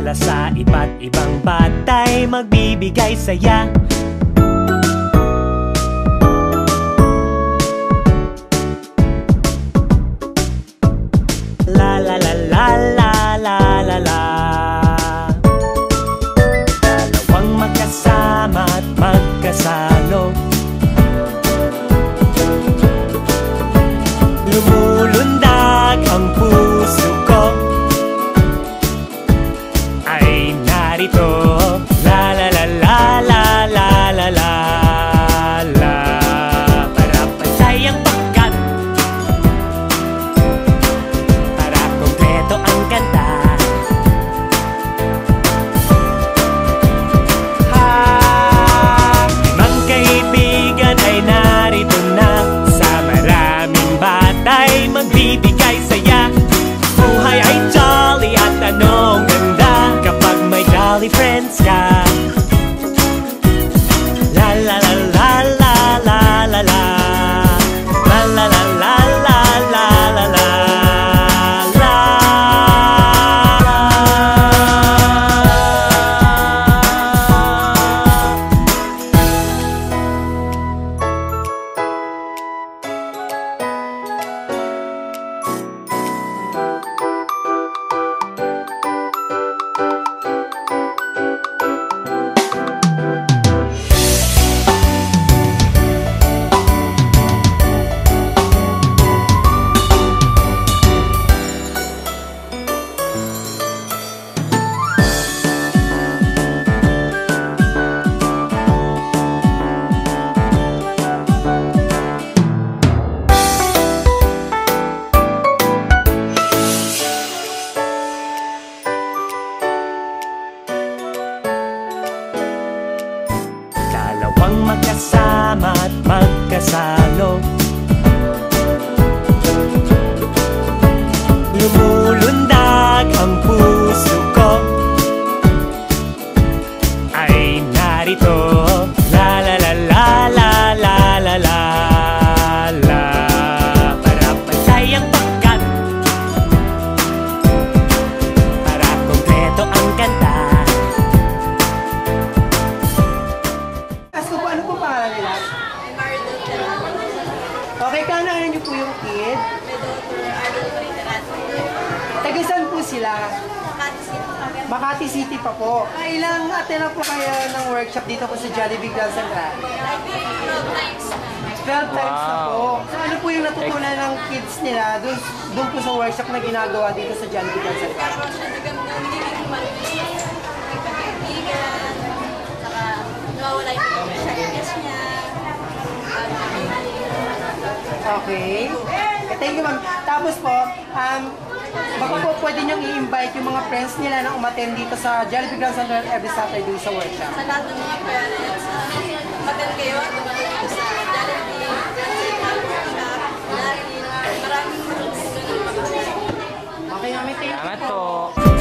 Mula sa iba't ibang batay, magbibigay saya. La la la la la la la la. Dalawang magkasama at magkasalo, lumulundag ang puso ko, ay narito. La la la la la la la la la. Para pantay ang pagkat, para kompleto ang kanta. Limang kaibigan ay narito na, sa maraming batay magbibigay saya. Buhay ay jolly at anong ganda kapag may jolly friends ka. La la la la la la la la. La la la la la la la la la. Dalawang magkasama at magkasalo, lumulundag ang puso ko, ay narito. La la la la la la la la la. Para pantay ang pagkat, para kompleto ang kanta. Ano po pangalan nila? Okay, kaano niyo po yung kid? Taga saan po sila? Makati City pa po. Ilang attend na po kayo ng workshop dito po sa Jollibee Girls and Rap? 12 times na po. So, ano po yung natutunan ng kids nila doon po sa workshop na ginagawa dito sa Jollibee Girls and Rap? Nawawala yung shyness niya. Okay. Thank you, ma'am. Tapos po, baka po pwede niyong i-invite yung mga friends nila na umattend dito sa Jollibee Girls and Rap every Saturday sa workshop. Sa lahat ng mga parents, mag-attend kayo at dumating dito sa Jollibee Girls and Rap workshop. Maraming Okay, ma'am. Thank you Salamat po. po.